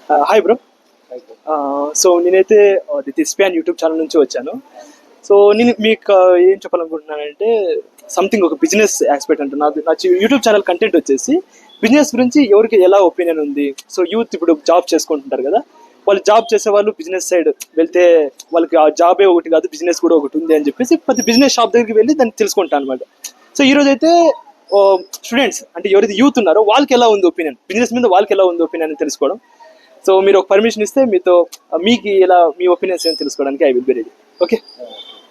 Hi bro. So నేనైతే the span YouTube channel నుంచి వచ్చాను. సో నేను మీకు ఏం చెప్పాలనుకుంటున్నానంటే సంథింగ్ ఒక బిజినెస్ ఆస్పెక్ట్ అంటే నా యూట్యూబ్ ఛానల్ కంటెంట్ వచ్చేసి బిజినెస్ గురించి ఎవరికి ఎలా ఒపీనియన్ ఉంది. సో యూత్ ఇప్పుడు జాబ్ చేసుకుంటుంటారు కదా, వాళ్ళు జాబ్ చేసే వాళ్ళు బిజినెస్ సైడ్ వెళ్తే వాళ్ళకి ఆ జాబే ఒకటి కాదు బిజినెస్ కూడా ఒకటి ఉంది అని చెప్పేసి ప్రతి బిజినెస్ షాప్ దగ్గరికి వెళ్ళి దాన్ని తెలుసుకుంటాను అనమాట. సో ఈరోజు అయితే స్టూడెంట్స్ అంటే ఎవరైతే యూత్ ఉన్నారో వాళ్ళకి ఎలా ఉంది ఒపీనియన్, బిజినెస్ మీద వాళ్ళకి ఎలా ఉంది ఒపీనియన్ అని తెలుసుకోవడం. సో మీరు ఒక పర్మిషన్ ఇస్తే మీతో మీకు ఎలా మీ ఒపీనియన్స్ ఏం తెలుసుకోవడానికి I will be ready. Okay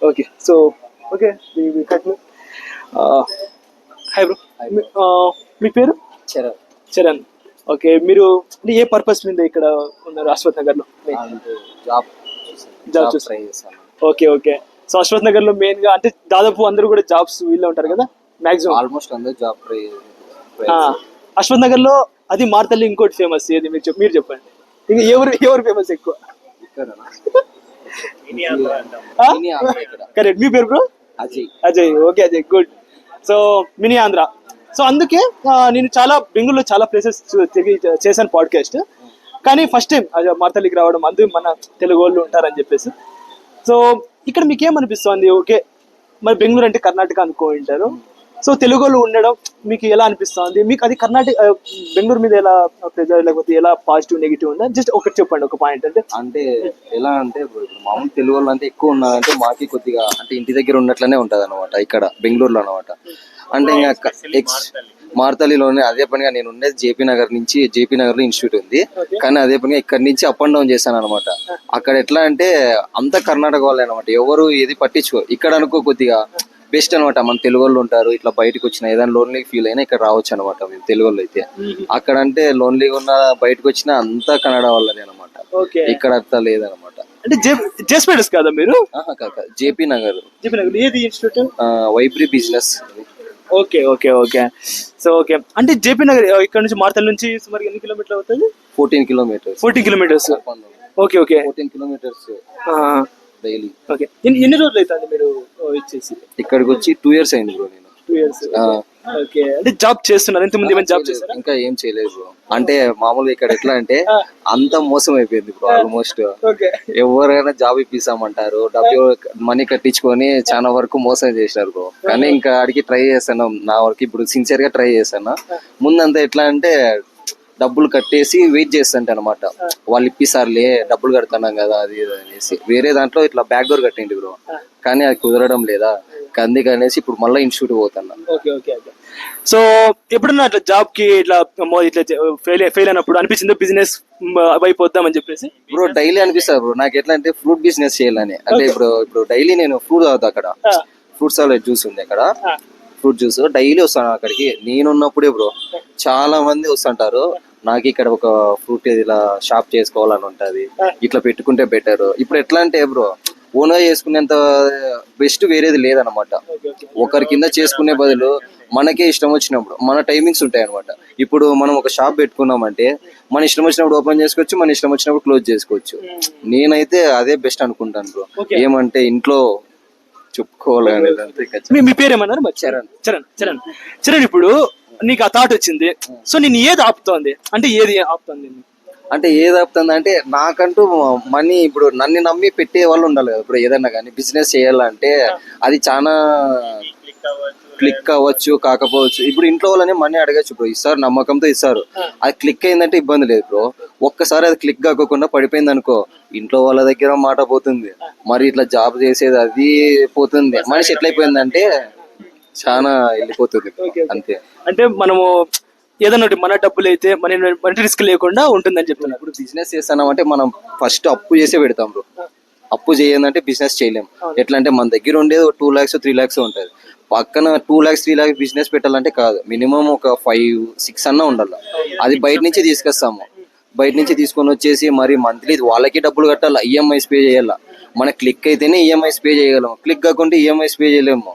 okay so okay hi bro. మీ పేరు? చరణ్. చరణ్. ఓకే, మీరు అంటే ఏ పర్పస్ మీద ఇక్కడ ఉన్నారు అశ్వత్ నగర్లో? జాబ్ చూస్తాను. Okay okay. సో అశ్వత్ నగర్లో మెయిన్గా అంటే దాదాపు అందరూ కూడా జాబ్స్ వీళ్ళే ఉంటారు కదా మ్యాక్సిమం, ఆల్మోస్ట్ అందరూ జాబ్ అశ్వత్ నగర్లో. అది మార్తల్లి ఇంకోటి ఫేమస్ ఏది మీరు చెప్పండి. ఇంకా ఎవరు ఫేమస్ ఎక్కువ? కరెక్ట్. మీ పేరు bro? Ajay. Okay Ajay, good. So mini Andhra. So అందుకే నేను బెంగళూరులో చాలా ప్లేసెస్ తిరిగి చేశాను పాడ్కాస్ట్, కానీ ఫస్ట్ టైం మార్తల్లికి రావడం, అందుకు మన తెలుగు వాళ్ళు ఉంటారని చెప్పేసి. సో ఇక్కడ మీకేమనిపిస్తుంది? ఓకే, మరి బెంగళూరు అంటే కర్ణాటక అనుకుంటారు. సో తెలుగు వాళ్ళు ఉండడం మీకు ఎలా అనిపిస్తుంది? మీకు అది కర్ణాటక బెంగళూరు మీద ఎలా ప్రెజర్, లేకపోతే ఎలా పాజిటివ్ నెగిటివ్ ఉందా? జస్ట్ ఒకటి చెప్పండి, ఒక పాయింట్. అంటే ఎలా అంటే మామూలు తెలుగు వాళ్ళు అంటే ఎక్కువ ఉన్నారంటే మాకి కొద్దిగా అంటే ఇంటి దగ్గర ఉన్నట్లనే ఉంటది అనమాట ఇక్కడ బెంగళూరులో అనమాట. అంటే ఇంకా మార్తలిలోనే అదే పనిగా నేను ఉండేది జేపీ నగర్ లో ఇన్స్టిట్యూట్ ఉంది, కానీ అదే పనిగా ఇక్కడ నుంచి అప్ అండ్ డౌన్ చేశాను అనమాట. అక్కడ ఎట్లా అంటే అంత కర్ణాటక వాళ్ళే అనమాట, ఎవరు ఏది పట్టించుకో. ఇక్కడ అనుకో కొద్దిగా బెస్ట్ అనమాట, మన తెలుగు వాళ్ళు ఉంటారు. ఇట్లా బయటకు వచ్చిన ఏదైనా లోన్లీ ఫీల్ అయినా ఇక్కడ రావచ్చు అనమాట మేము తెలుగు వాళ్ళు అయితే. అక్కడ అంటే లోన్లీగా ఉన్న బయటకు వచ్చిన అంతా కన్నడ వాళ్ళనే అనమాట, ఇక్కడ అట్లా లేదనమాట. అంటే జేస్పేటస్ కాదా మీరు? జేపీ నగర్. ఏది ఇన్స్టిట్యూట్? వైబ్రీ business. Okay okay okay. So okay, అంటే జేపీ నగర్ ఇక్కడ నుంచి మార్తల్ నుంచి సుమారు ఎన్ని కిలోమీటర్లు అవుతుంది? 14 kilometres. 14 kilometres. Okay okay. 14 kilometres daily. Okay, ఎన్ని రోజులు అవుతుంది మీరు వచ్చేసి? ఇక్కడికి వచ్చి 2 years అయింది బ్రో. నేను 2 years. ఓకే, అంటే జాబ్ చేస్తున్నారు? ఇంతకుముందు ఏమైనా జాబ్ చేస్తారా? ఇంకా ఏం చేయలేదు బ్రో. అంటే మామూలుగా ఇక్కడ ఎట్లా అంటే అంత మోసం అయిపోయింది బ్రో ఆల్మోస్ట్. ఎవరైనా జాబ్ ఇప్పిస్తామంటారు, డబ్బు మనీ కట్టించుకొని చాలా వరకు మోసం చేసినారు బ్రో. కానీ ఇంకా అడిగి ట్రై చేస్తాను, నా వరకు ఇప్పుడు సిన్సియర్ గా ట్రై చేస్తాను. ముందంతా ఎట్లా అంటే డబ్బులు కట్టేసి వెయిట్ చేస్తుంటే అనమాట, వాళ్ళు ఇప్పిస్తారులే డబ్బులు కడుతున్నాం కదా అది అనేసి వేరే దాంట్లో ఇట్లా బ్యాక్ డోర్ కట్టింది బ్రో. కానీ అది కుదరడం లేదా, అందుకనేసి ఇప్పుడు మళ్ళీ ఇన్స్టిట్యూట్ పోతున్నా. సో ఎప్పుడన్నా అట్లా జాబ్ కి ఇట్లా ఫెయిల్ అయినప్పుడు అనిపించిందో బిజినెస్ వైపు వద్దామని చెప్పేసి? బ్రో డైలీ అనిపిస్తుంది బ్రో నాకు ఎట్లా అంటే ఫ్రూట్ బిజినెస్ చేయాలని. అంటే ఇప్పుడు డైలీ నేను ఫ్రూట్ తాగుతా, అక్కడ ఫ్రూట్ సాలెడ్ జ్యూస్ ఉంది, అక్కడ ఫ్రూట్ జ్యూస్ డైలీ వస్తాను అక్కడికి. నేనున్నప్పుడే బ్రో చాలా మంది వస్తుంటారు, నాకు ఇక్కడ ఒక ఫ్రూట్ ఇలా షాప్ చేసుకోవాలని ఉంటది, ఇట్లా పెట్టుకుంటే బెటర్. ఇప్పుడు ఎట్లా అంటే బ్రో ఓన్ గా చేసుకునేంత బెస్ట్ వేరేది లేదనమాట. ఒకరి కింద చేసుకునే బదులు మనకే ఇష్టం వచ్చినప్పుడు మన టైమింగ్స్ ఉంటాయి అనమాట. ఇప్పుడు మనం ఒక షాప్ పెట్టుకున్నామంటే మన ఇష్టం వచ్చినప్పుడు ఓపెన్ చేసుకోవచ్చు, మన ఇష్టం వచ్చినప్పుడు క్లోజ్ చేసుకోవచ్చు. నేనైతే అదే బెస్ట్ అనుకుంటాను బ్రో. ఏమంటే ఇంట్లో చెప్పుకోవాలి. మీ పేరు ఏమన్నారు? చరణ్. చరణ్ చరణ్ చరణ్. ఇప్పుడు నీకు ఆ థాట్ వచ్చింది, సో నేను ఏది ఆపుతోంది అంటే ఏది ఆపుతుంది? అంటే ఏది ఆపుతుంది అంటే నాకంటూ మనీ, ఇప్పుడు నన్ను నమ్మి పెట్టే వాళ్ళు ఉండాలి కదా. ఇప్పుడు ఏదైనా కానీ బిజినెస్ చేయాలంటే అది చాలా క్లిక్ అవ్వచ్చు కాకపోవచ్చు. ఇప్పుడు ఇంట్లో వాళ్ళని మనీ అడగచ్చు బ్రో, ఇస్తారు నమ్మకంతో ఇస్తారు. అది క్లిక్ అయిందంటే ఇబ్బంది లేదు బ్రో. ఒక్కసారి అది క్లిక్ కాకుండా పడిపోయింది అనుకో, ఇంట్లో వాళ్ళ దగ్గర మాట పోతుంది, మరి ఇట్లా జాబ్ చేసేది అది పోతుంది. మనిషి ఎట్లయిపోయిందంటే చాలా వెళ్ళిపోతుంది అంతే. అంటే మనము ఏదన్నా మన డబ్బులు అయితే మన రిస్క్ లేకుండా ఉంటుందని చెప్తున్నారు. ఇప్పుడు బిజినెస్ చేస్తున్నామంటే మనం ఫస్ట్ అప్పు చేసే పెడతాం బ్రో. అప్పు చేయాలంటే బిజినెస్ చేయలేం. ఎట్లా అంటే మన దగ్గర ఉండేది 2 lakhs 3 lakhs ఉంటుంది, పక్కన 2 lakhs 3 lakhs బిజినెస్ పెట్టాలంటే కాదు, మినిమం ఒక 5-6 అన్నా ఉండాలి. అది బయట నుంచి తీసుకొస్తాము, బయట నుంచి తీసుకొని వచ్చేసి మరి మంత్లీ వాళ్ళకి డబ్బులు కట్టాలి, ఈఎంఐస్ పే చేయాలి. మన క్లిక్ అయితేనే ఈఎంఐస్ పే చేయగలము, క్లిక్ కాకుండా ఈఎంఐస్ పే చేయలేము.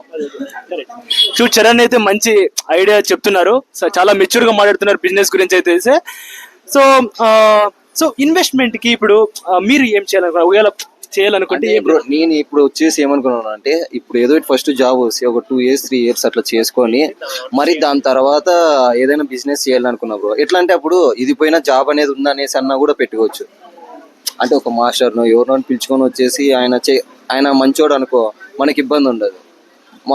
చరణ్ అయితే మంచి ఐడియా చెప్తున్నారు, చాలా మెచ్యూర్ గా మాట్లాడుతున్నారు బిజినెస్ గురించి అయితే. సో ఇన్వెస్ట్మెంట్ కి ఇప్పుడు మీరు ఏం చేయాలనుకున్నారు? ఒకవేళ చేయాలనుకుంటే బ్రో నేను ఇప్పుడు వచ్చేసి ఏమనుకున్నాను అంటే ఇప్పుడు ఏదో ఫస్ట్ జాబ్ వస్తే ఒక 2 years 3 years అట్లా చేసుకొని మరి దాని తర్వాత ఏదైనా బిజినెస్ చేయాలనుకున్నా బ్రో. ఎట్లా అంటే అప్పుడు ఇది పోయిన జాబ్ అనేది ఉందనేసి అన్నా కూడా పెట్టుకోవచ్చు. అంటే ఒక మాస్టర్ను ఎవరినో పిలుచుకొని వచ్చేసి ఆయన మంచోడు అనుకో మనకి ఇబ్బంది ఉండదు.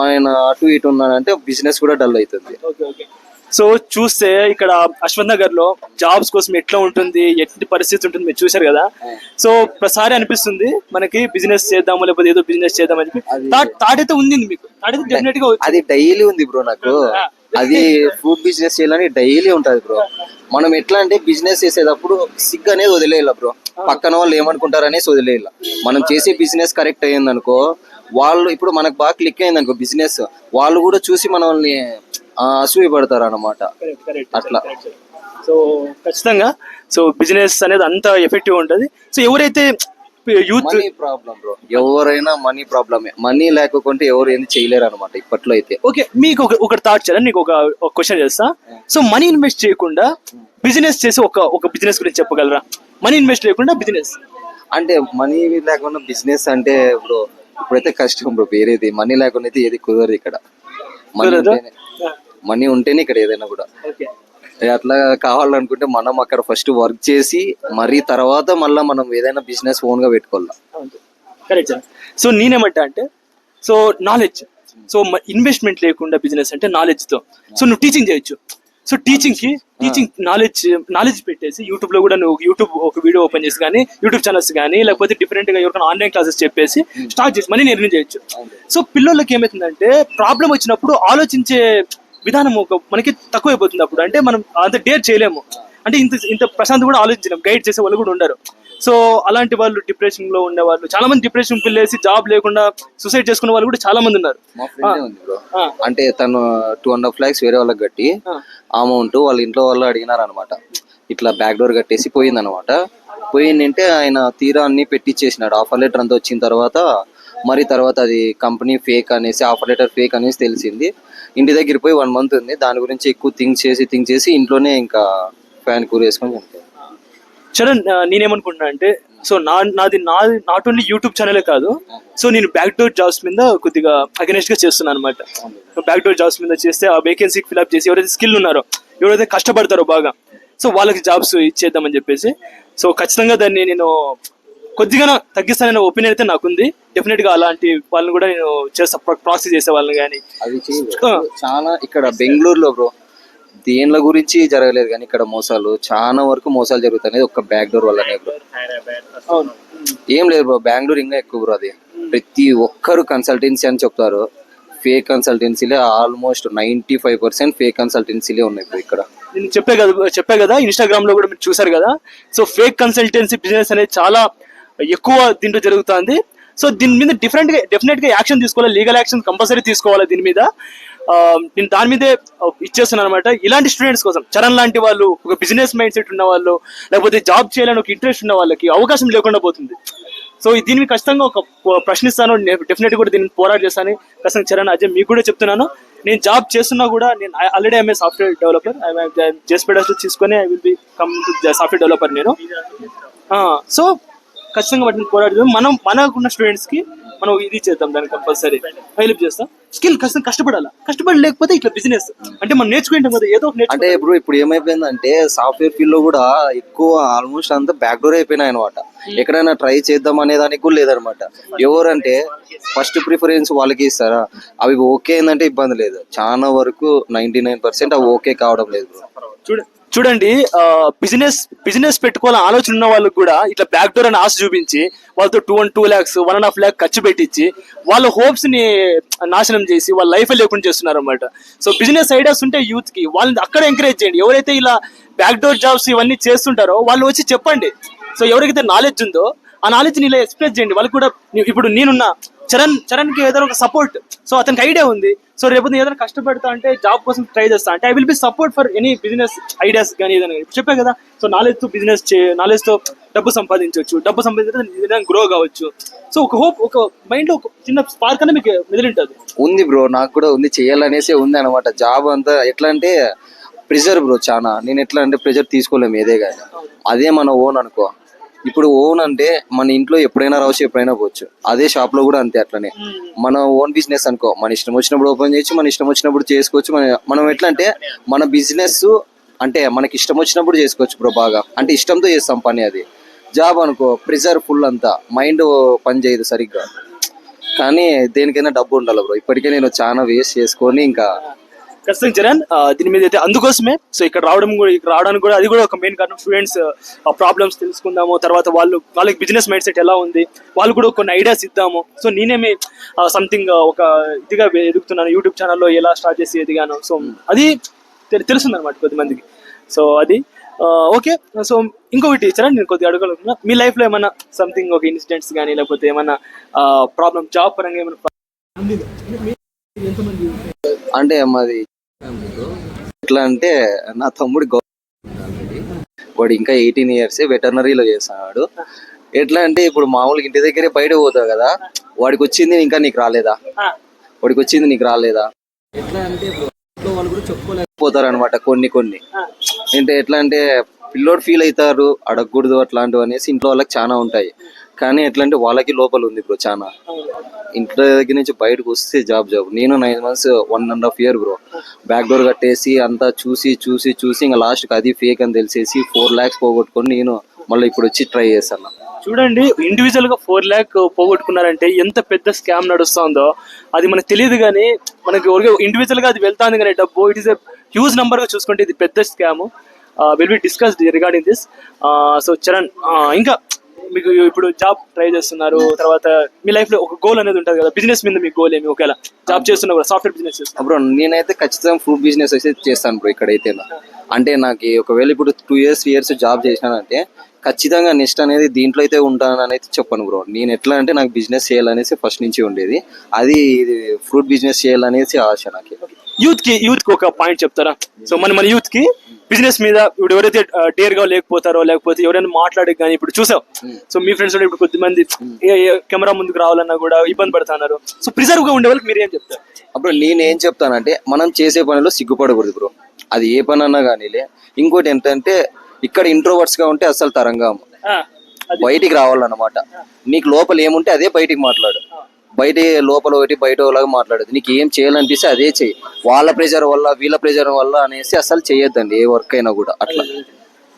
ఆయన అటు ఇటు ఉన్నాడంటే బిజినెస్ కూడా డల్ అవుతుంది. Okay okay. సో చూస్తే ఇక్కడ అశ్వథ్ నగర్ లో జాబ్స్ కోసం ఎట్లా ఉంటుంది, ఎట్టి పరిస్థితి ఉంటుంది మీరు చూశారు కదా. సో ప్రతిసారి అనిపిస్తుంది మనకి బిజినెస్ చేద్దాము లేకపోతే ఏదో బిజినెస్ చేద్దాం అని థాట్ అయితే ఉంది మీకు. డెఫినెట్ గా అది డైలీ ఉంది బ్రో నాకు. అది ఫ్రూట్ బిజినెస్ చేయాలని డైలీ ఉంటది బ్రో. మనం ఎట్లా అంటే బిజినెస్ చేసేటప్పుడు సిగ్గు అనేది వదిలేయాల బ్రో. పక్కన వాళ్ళు ఏమనుకుంటారు అనేసి వదిలేయాల. మనం చేసే బిజినెస్ కరెక్ట్ అయ్యింది అనుకో, వాళ్ళు ఇప్పుడు మనకు బాగా క్లిక్ అయింది అనుకో బిజినెస్, వాళ్ళు కూడా చూసి మనల్ని అసూయపడతారు అన్నమాట. అట్లా. సో ఖచ్చితంగా సో బిజినెస్ అనేది అంత ఎఫెక్టివ్ ఉంటుంది. సో ఎవరైతే యూత్ మనీ ప్రాబ్లం బ్రో, ఎవరైనా మనీ ప్రాబ్లమే. మనీ లేకపోతే ఎవరు ఏం చేయలేరు అనమాట ఇప్పట్లో అయితే. ఓకే, మీకు ఒక థాట్ చేయాలి. నీకు ఒక క్వశ్చన్ చేస్తా. సో మనీ ఇన్వెస్ట్ చేయకుండా బిజినెస్ చేసి ఒక బిజినెస్ గురించి చెప్పగలరా? మనీ ఇన్వెస్ట్ లేకుండా బిజినెస్ అంటే మనీ లేకుండా బిజినెస్ అంటే బ్రో ఇప్పుడైతే కష్టం బ్రో. వేరేది మనీ లేకుండా అయితే ఏది కుదరదు ఇక్కడ. మనీ ఉంటేనే ఇక్కడ ఏదైనా కూడా. అట్లా కావాలనుకుంటే మనం అక్కడ ఫస్ట్ వర్క్ చేసి మరి తర్వాత మళ్ళీ మనం ఏదైనా బిజినెస్ ఓన్ గా పెట్టుకోవాలి. కరెక్ట్. సో నేనేమంటా అంటే సో నాలెడ్జ్, సో ఇన్వెస్ట్మెంట్ లేకుండా బిజినెస్ అంటే నాలెడ్జ్ తో సో నువ్వు టీచింగ్ చేయొచ్చు. సో టీచింగ్ నాలెడ్జ్ పెట్టేసి యూట్యూబ్ లో కూడా నువ్వు యూట్యూబ్ ఒక వీడియో ఓపెన్ చేసి కానీ యూట్యూబ్ ఛానల్స్ కానీ లేకపోతే డిఫరెంట్ గా ఎవరికైనా ఆన్లైన్ క్లాసెస్ చెప్పేసి స్టార్ట్ చేసి మనీ ఎర్న్ చేయొచ్చు. సో పిల్లలకి ఏమవుతుందంటే ప్రాబ్లం వచ్చినప్పుడు ఆలోచించే విధానం మనకి తక్కువైపోతుంది. అప్పుడు అంటే మనం అంత డేర్ చేయలేము. అంటే ఇంత ప్రశాంత్ కూడా ఆలోచించలేము. గైడ్ చేసే వాళ్ళు కూడా ఉండరు. సో అలాంటి వాళ్ళు డిప్రెషన్ లో ఉండే వాళ్ళు చాలా మంది డిప్రెషన్ పిల్లేసి జాబ్ లేకుండా సూసైడ్ చేసుకునే వాళ్ళు కూడా చాలా మంది ఉన్నారు. మా ఫ్రెండ్ ఉంది బ్రో. అంటే తను 2.5 lakhs వేరే వాళ్ళకి కట్టి అమౌంట్ వాళ్ళ ఇంట్లో వాళ్ళు అడిగినారు అనమాట. ఇట్లా బ్యాక్ డోర్ కట్టేసి పోయిందనమాట. పోయిందంటే ఆయన తీరా అన్ని పెట్టించేసినాడు. ఆఫర్ లెటర్ అంతా వచ్చిన తర్వాత మరి తర్వాత అది కంపెనీ ఫేక్ అనేసి, ఆఫర్ లెటర్ ఫేక్ అనేసి తెలిసింది. ఇంటి దగ్గర పోయి 1 month ఉంది. దాని గురించి ఎక్కువ థింక్ చేసి ఇంట్లోనే ఇంకా ఫ్యాన్ కూర వేసుకొని ఉంటాయి. చరణ్, నేనేమనుకుంటున్నా అంటే సో నాది నాట్ ఓన్లీ యూట్యూబ్ ఛానలే కాదు. సో నేను బ్యాక్ డోర్ జాబ్స్ మీద కొద్దిగా అగెనెస్ట్ గా చేస్తున్నాను అనమాట. బ్యాక్ డోర్ జాబ్స్ మీద చేస్తే ఆ వేకెన్సీ ఫిల్అప్ చేసి ఎవరైతే స్కిల్ ఉన్నారో, ఎవరైతే కష్టపడతారో బాగా, సో వాళ్ళకి జాబ్స్ ఇచ్చేద్దామని చెప్పేసి. సో ఖచ్చితంగా దాన్ని నేను కొద్దిగా తగ్గిస్తాననే ఒపీనియన్ అయితే నాకుంది. డెఫినెట్ గా అలాంటి వాళ్ళని కూడా నేను చేస్తా, ప్రాసెస్ చేసే వాళ్ళని కానీ. అది చాలా ఇక్కడ బెంగళూరులో బ్రో దేనిల గురించి జరగలేదు కానీ ఇక్కడ మోసాలు చాలా వరకు మోసాలు జరుగుతాయి. ఒక బ్యాక్ డోర్ వల్లనే బ్రో. ఏం లేదు బ్రో, బెంగళూరు ఇంకా ఎక్కువ బ్రో. అది ప్రతి ఒక్కరు కన్సల్టెన్సీ అని చెప్తారు. ఫేక్ కన్సల్టెన్సీలే ఆల్మోస్ట్ 95% ఫేక్ కన్సల్టెన్సీలే ఉన్నాయి బ్రో ఇక్కడ. నేను చెప్పే కదా ఇన్స్టాగ్రామ్ లో కూడా మీరు చూసారు కదా. సో ఫేక్ కన్సల్టెన్సీ బిజినెస్ అనేది చాలా ఎక్కువ దీంట్లో జరుగుతుంది. సో దీని మీద డెఫినెట్ గా యాక్షన్ తీసుకోవాలి. లీగల్ యాక్షన్ కంపల్సరీ తీసుకోవాలి దీని మీద. నేను దాని మీదే ఇచ్చేస్తున్నాను అనమాట. ఇలాంటి స్టూడెంట్స్ కోసం, చరణ్ లాంటి వాళ్ళు, ఒక బిజినెస్ మైండ్ సెట్ ఉన్న వాళ్ళు, లేకపోతే జాబ్ చేయాలని ఒక ఇంట్రెస్ట్ ఉన్న వాళ్ళకి అవకాశం లేకుండా పోతుంది. సో దీన్ని ఖచ్చితంగా ఒక ప్రశ్నిస్తాను. డెఫినెట్ కూడా దీన్ని పోరాట చేస్తాను. ఖచ్చితంగా చరణ్, అజయ్ మీకు కూడా చెప్తున్నాను, నేను జాబ్ చేస్తున్నా కూడా నేను already I'm a software developer. JSpiders తీసుకొని I will become to software developer నేను. సో ఖచ్చితంగా వాటిని పోరాడుతాం. మనకున్న స్టూడెంట్స్ కి మనం ఇది చేద్దాం, దాన్ని కంపల్సరీ హెల్ప్ చేస్తాం. స్కిల్ కష్టపడాలి లేకపోతే ఇట్లా బిజినెస్ అంటే మనం నేర్చుకుంటాం కదా ఏదో అంటే ఇప్పుడు ఏమైపోయిందంటే సాఫ్ట్వేర్ ఫీల్డ్ లో కూడా ఎక్కువ ఆల్మోస్ట్ అంతా బ్యాక్ డోర్ అయిపోయినాయి అనమాట. ఎక్కడైనా ట్రై చేద్దాం అనే దానికి కూడా లేదనమాట. ఎవరంటే ఫస్ట్ ప్రిఫరెన్స్ వాళ్ళకి ఇస్తారా, అవి ఓకే అయిందంటే ఇబ్బంది లేదు. చాలా వరకు 99% అవి ఓకే కావడం లేదు. చూడండి, బిజినెస్ పెట్టుకోవాలని ఆలోచన ఉన్న వాళ్ళకి కూడా ఇట్లా బ్యాక్ డోర్ అని ఆశ చూపించి వాళ్ళతో 2 lakhs 1.5 lakh ఖర్చు పెట్టించి వాళ్ళ హోప్స్ ని నాశనం చేసి వాళ్ళ లైఫ్ లేకుండా చేస్తున్నారు అనమాట. సో బిజినెస్ ఐడియాస్ ఉంటే యూత్ కి వాళ్ళని అక్కడ ఎంకరేజ్ చేయండి. ఎవరైతే ఇలా బ్యాక్ డోర్ జాబ్స్ ఇవన్నీ చేస్తుంటారో వాళ్ళు వచ్చి చెప్పండి. సో ఎవరికైతే నాలెడ్జ్ ఉందో ఆ నాలెడ్జ్ ని ఇలా ఎక్స్ప్రెస్ చేయండి. వాళ్ళు కూడా ఇప్పుడు నేనున్నా, చరణ్ కి ఏదైనా ఒక సపోర్ట్, సో అతనికి ఐడియా ఉంది, సో రేపు ఏదైనా కష్టపడతా అంటే జాబ్ కోసం ట్రై చేస్తా అంటే I will B support for any business ideas కానీ ఏదైనా. చెప్పే కదా, సో నాలెడ్జ్ తో బిజినెస్ నాలెడ్జ్ తో డబ్బు సంపాదించవచ్చు, గ్రో కావచ్చు. సో ఒక హోప్, ఒక మైండ్ లో ఒక చిన్న స్పార్క్ అనేది మీకు మెదిలింటది. ఉంది బ్రో, నాకు కూడా ఉంది, చేయాలనేసి ఉంది అనమాట. జాబ్ అంతా ఎట్లా అంటే ప్రెజర్ బ్రో చాలా. నేను ఎట్లా అంటే ప్రెజర్ తీసుకోలేము ఏదే కానీ. అదే మన ఓన్ అనుకో, ఇప్పుడు ఓన్ అంటే మన ఇంట్లో ఎప్పుడైనా రావచ్చు, ఎప్పుడైనా పోవచ్చు. అదే షాప్ లో కూడా అంతే అట్లనే. మన ఓన్ బిజినెస్ అనుకో, మన ఇష్టం వచ్చినప్పుడు ఓపెన్ చేయొచ్చు, మన ఇష్టం వచ్చినప్పుడు చేసుకోవచ్చు. మనం ఎట్లా అంటే మన బిజినెస్ అంటే మనకి ఇష్టం వచ్చినప్పుడు చేసుకోవచ్చు బ్రో. బాగా అంటే ఇష్టంతో చేస్తాం పని. అది జాబ్ అనుకో ప్రెజర్ ఫుల్, అంతా మైండ్ పని చేయదు సరిగ్గా. కానీ దేనికైనా డబ్బు ఉండాలి బ్రో. ఇప్పటికే నేను చాలా వేస్ట్ చేసుకొని ఇంకా ఖచ్చితంగా చరణ్, దీని మీద అయితే అందుకోసమే సో ఇక్కడ రావడానికి కూడా అది కూడా ఒక మెయిన్ కారణం. స్టూడెంట్స్ ప్రాబ్లమ్స్ తెలుసుకుందాము, తర్వాత వాళ్ళకి బిజినెస్ మైండ్ సెట్ ఎలా ఉంది, వాళ్ళు కూడా కొన్ని ఐడియాస్ ఇద్దాము. సో నేనేమి సంథింగ్ ఒక ఇదిగా ఎదుగుతున్నాను యూట్యూబ్ ఛానల్లో, ఎలా స్టార్ట్ చేసి ఎదిగాను. సో అది తెలుస్తుంది అనమాట కొద్దిమందికి. సో అది ఓకే. సో ఇంకొకటి చరణ్, నేను కొద్దిగా అడగలుగుతున్నా, మీ లైఫ్లో ఏమైనా సంథింగ్ ఒక ఇన్సిడెంట్స్ కానీ లేకపోతే ఏమైనా ప్రాబ్లమ్ జాబ్ పరంగా ఏమైనా అంటే మాది ఎట్లా అంటే నా తమ్ముడి వాడు ఇంకా 18 years వెటర్నరీలో చేస్తున్నాడు. ఎట్లా అంటే ఇప్పుడు మామూలుగా ఇంటి దగ్గరే బయట పోతావు కదా, వాడికి వచ్చింది ఇంకా నీకు రాలేదా, వాడికి వచ్చింది నీకు రాలేదా, ఎట్లా అంటే ఇప్పుడు వాళ్ళు కూడా చెప్పుకోలేకపోతారు అనమాట కొన్ని. అంటే ఎట్లా అంటే పిల్లోడు ఫీల్ అవుతారు, అడగకూడదు అట్లాంటివి అనేసి ఇంట్లో వాళ్ళకి చాలా ఉంటాయి. కానీ ఎట్లా అంటే వాళ్ళకి లోపల ఉంది బ్రో చాలా. ఇంట్లో దగ్గర నుంచి బయటకు వస్తే జాబ్ నేను 9 months 1.5 year bro back door కట్టేసి అంతా చూసి ఇంకా లాస్ట్కి అది ఫేక్ అని తెలిసేసి 4 lakhs పోగొట్టుకొని నేను మళ్ళీ ఇప్పుడు వచ్చి ట్రై చేస్తాను. చూడండి, ఇండివిజువల్ గా 4 lakh పోగొట్టుకున్నారంటే ఎంత పెద్ద స్కామ్ నడుస్తుందో అది మనకు తెలియదు. కానీ మనకి ఇండివిజువల్ గా అది వెళ్తాంది కానీ డబ్బు, it is a huge number గా చూసుకుంటే ఇది పెద్ద scam. Will be discussed regarding this. So Charan, ఇంకా మీకు ఇప్పుడు జాబ్ ట్రై చేస్తున్నారు, తర్వాత మీ లైఫ్ లో ఒక గోల్ అనేది ఉంటుంది కదా, బిజినెస్ మీద మీ గోల్ ఏమి? ఒకవేళ జాబ్ చేస్తున్నా కూడా సాఫ్ట్వేర్ బిజినెస్ చేస్తున్నా బ్రో, నేనైతే ఖచ్చితంగా ఫుడ్ బిజినెస్ అయితే చేస్తాను బ్రో ఇక్కడైతే. అంటే నాకు ఒకవేళ ఇప్పుడు 2 years జాబ్ చేసినానంటే ఖచ్చితంగా నెక్స్ట్ అనేది దీంట్లో అయితే ఉంటానని అయితే చెప్పను బ్రో. నేను ఎట్లా అంటే నాకు బిజినెస్ చేయాలనేసి ఫస్ట్ నుంచి ఉండేది. అది ఫ్రూట్ బిజినెస్ చేయాలనేసి ఆశ నాకు. యూత్ కి ఒక పాయింట్ చెప్తారా? సో మన యూత్ కి బిజినెస్ మీద ఇప్పుడు ఎవరైతే డేర్ గా లేకపోతారో, లేకపోతే ఎవరైనా మాట్లాడే కానీ ఇప్పుడు చూసావు, సో మీ ఫ్రెండ్స్ కూడా ఇప్పుడు కొద్దిమంది కెమెరా ముందుకు రావాలన్నా కూడా ఇబ్బంది పడుతున్నారు. సో ప్రిజర్వ్ గా ఉండే వాళ్ళకి మీరు ఏం చెప్తారు? అప్పుడు నేనేం చెప్తానంటే మనం చేసే పనిలో సిగ్గుపడకూడదు బ్రో. అది ఏ పని అన్నా కానీలే. ఇంకోటి ఏంటంటే ఇక్కడ ఇంట్రోవర్ట్స్ గా ఉంటే అసలు తరంగా బయటికి రావాలన్నమాట. నీకు లోపల ఏముంటే అదే బయటికి మాట్లాడు. బయట లోపల ఒకటి బయట ఒకలాగా మాట్లాడదు. నీకు ఏం చేయాలనిపిస్తే అదే చెయ్యి. వాళ్ళ ప్రెజర్ వల్ల వీళ్ళ ప్రెజర్ వల్ల అనేసి అసలు చెయ్యొద్దండి ఏ వర్క్ అయినా కూడా. అట్లా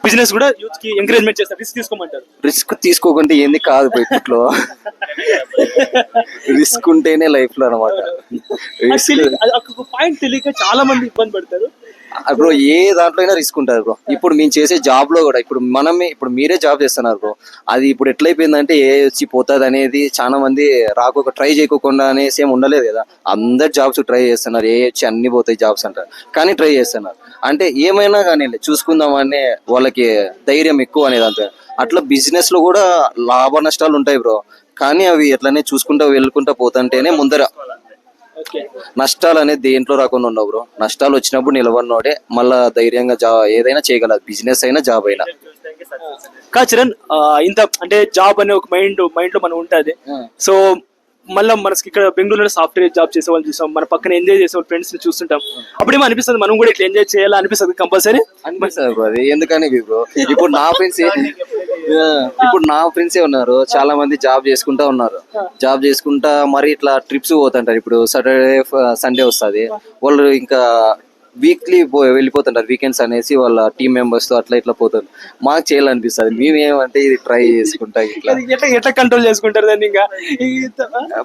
బిజినెస్ కూడా యూత్ కి ఎంకరేజ్మెంట్ చేస్తారు, రిస్క్ తీసుకోమంటారు. రిస్క్ తీసుకోకుంటే ఏంది కాదు ఇప్పట్లో. రిస్క్ ఉంటేనే లైఫ్ లో అనమాట. పాయింట్ తెలియక చాలా మంది ఇబ్బంది పడతారు బ్రో. ఏ దాంట్లో అయినా రిస్క్ ఉంటుంది బ్రో. ఇప్పుడు మేము చేసే జాబ్ లో కూడా ఇప్పుడు మీరే జాబ్ చేస్తున్నారు బ్రో. అది ఇప్పుడు ఎట్లయిపోయిందంటే ఏ వచ్చి పోతుంది అనేది చాలా మంది ట్రై చేయకుండా అనేసి ఏమి ఉండలేదు కదా. అందరు జాబ్స్ ట్రై చేస్తున్నారు, ఏ వచ్చి అన్ని పోతాయి జాబ్స్ అంటారు, కానీ ట్రై చేస్తున్నారు. అంటే ఏమైనా కానీ చూసుకుందామనే వాళ్ళకి ధైర్యం ఎక్కువ అనేది అంతే. అట్లా బిజినెస్ లో కూడా లాభ నష్టాలు ఉంటాయి బ్రో. కానీ అవి ఎట్లనే చూసుకుంటా వెళ్ళుకుంటా పోతుంటేనే ముందర నష్టాలు అనేది దేంట్లో రాకుండా ఉండవు బ్రో. నష్టాలు వచ్చినప్పుడు నిలబడినోడే మళ్ళా ధైర్యంగా ఏదైనా చేయగలదు, బిజినెస్ అయినా జాబ్ అయినా. చరణ్, ఇంత అంటే జాబ్ అనే ఒక మైండ్ లో మనం ఉంటుంది. సో మళ్ళీ మనకి ఇక్కడ బెంగళూరులో సాఫ్ట్వేర్ జాబ్ చేసే వాళ్ళు చూసాం, మన పక్కన ఎంజాయ్ చేసే వాళ్ళ ఫ్రెండ్స్ ని చూస్తుంటాం. అప్పుడేమో అనిపిస్తుంది మనం కూడా ఇట్లా ఎంజాయ్ చేయాలా అనిపిస్తుంది, కంపల్సరీ అనిపిస్తుంది బ్రో. అది ఎందుకని బ్రో, ఇప్పుడు నా ఫ్రెండ్సే ఉన్నారు చాలా మంది జాబ్ చేసుకుంటా ఉన్నారు. జాబ్ చేసుకుంటా మరి ఇట్లా ట్రిప్స్ పోతుంటారు. ఇప్పుడు సాటర్డే సండే వస్తుంది, వాళ్ళు ఇంకా వీక్లీ వెళ్ళిపోతుంటారు వీకెండ్స్ అనేసి వాళ్ళ టీమ్ మెంబర్స్ తో అట్లా ఇట్లా పోతారు. మాకు చేయాలనిపిస్తుంది. మేమేమంటే ఇది ట్రై చేసుకుంటా ఎట్లా కంట్రోల్ చేసుకుంటారు దాన్ని ఇంకా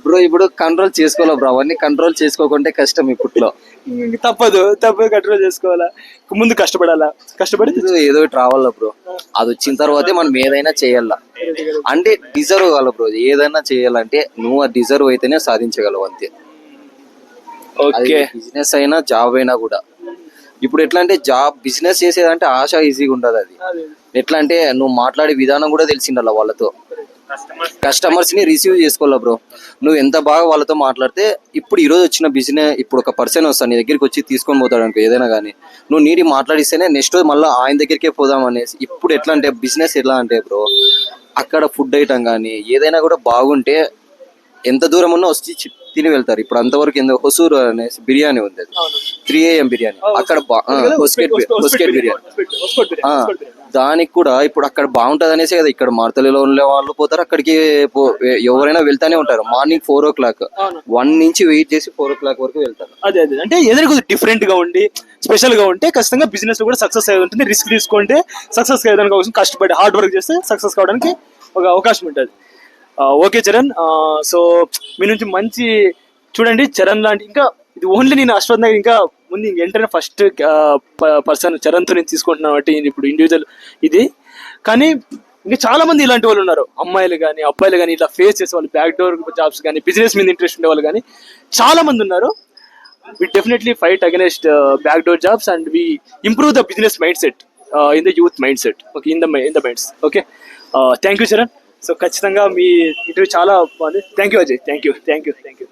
బ్రో. ఇప్పుడు కంట్రోల్ చేసుకోవాలా బ్రో, అవన్నీ కంట్రోల్ చేసుకోకుంటే కష్టం ఇప్పట్లో. తప్పదు కంట్రోల్ చేసుకోవాలా, ముందు కష్టపడి ఏదో ఒకటి రావాలా బ్రో. అది వచ్చిన తర్వాతే మనం ఏదైనా చేయాలా. అంటే డిజర్వ్ కావాలి బ్రో. ఏదైనా చేయాలంటే నువ్వు ఆ డిజర్వ్ అయితేనే సాధించగలవు అంతే. బిజినెస్ అయినా జాబ్ అయినా కూడా ఇప్పుడు ఎట్లా అంటే బిజినెస్ చేసేదంటే ఆశ ఈజీగా ఉండదు. అది ఎట్లా అంటే నువ్వు మాట్లాడే విధానం కూడా తెలిసిండాల వాళ్ళతో. కస్టమర్స్ ని రిసీవ్ చేసుకోవాలా బ్రో. నువ్వు ఎంత బాగా వాళ్ళతో మాట్లాడితే ఇప్పుడు ఈ రోజు వచ్చిన బిజినెస్ ఇప్పుడు ఒక పర్సన్ వస్తాను నీ దగ్గరికి వచ్చి తీసుకొని పోతాడు అనుకో ఏదైనా కానీ, నువ్వు నీటి మాట్లాడిస్తేనే నెక్స్ట్ రోజు మళ్ళీ ఆయన దగ్గరికే పోదాం అనేసి. ఇప్పుడు ఎట్లా అంటే బిజినెస్ ఎట్లా అంటే బ్రో, అక్కడ ఫుడ్ ఐటమ్ కానీ ఏదైనా కూడా బాగుంటే ఎంత దూరం ఉన్నా వచ్చి తిని వెళ్తారు. ఇప్పుడు అంతవరకు ఏందో హొసూరు అనేసి బిర్యానీ ఉంది, అది 3 AM బిర్యానీ అక్కడ హొస్కెట్ బిర్యానీ. ఆ, దానికి కూడా ఇప్పుడు అక్కడ బాగుంటది అనేసి కదా ఇక్కడ మార్తలిలో ఉండే వాళ్ళు పోతారు అక్కడికి. ఎవరైనా వెళ్తానే ఉంటారు. మార్నింగ్ 4 o'clock 1 నుంచి వెయిట్ చేసి 4 o'clock వరకు వెళ్తారు. అదే అంటే ఏదైనా కొద్దిగా డిఫరెంట్ గా ఉండి స్పెషల్ గా ఉంటే ఖచ్చితంగా బిజినెస్ లో కూడా సక్సెస్ అయ్యేది ఉంటుంది. రిస్క్ తీసుకుంటే సక్సెస్ అయ్యేదానికి అవకాశం, కష్టపడి హార్డ్ వర్క్ చేస్తే సక్సెస్ కావడానికి ఒక అవకాశం ఉంటుంది. ఓకే చరణ్, సో మీ నుంచి మంచి చూడండి చరణ్ లాంటి ఇంకా ఇది ఓన్లీ నేను అశ్వత్ నగర్ ఇంకా ముందు ఎంటర్ ఫస్ట్ పర్సన్ చరణ్తో నేను తీసుకుంటున్నాను కాబట్టి ఇప్పుడు ఇండివిజువల్ ఇది. కానీ ఇంకా చాలా మంది ఇలాంటి వాళ్ళు ఉన్నారు, అమ్మాయిలు కానీ అబ్బాయిలు కానీ ఇట్లా ఫేస్ చేసే వాళ్ళు, బ్యాక్ డోర్ జాబ్స్ కానీ బిజినెస్ మీద ఇంట్రెస్ట్ ఉండే వాళ్ళు కానీ చాలా మంది ఉన్నారు. We definitely fight against backdoor jobs and we improve the business mindset in the youth mindset. Okay, in the minds. Okay, thank you Charan. So ఖచ్చితంగా మీ ఇంటర్వ్యూ చాలా బాగుంది. Thank you Ajay. Thank you.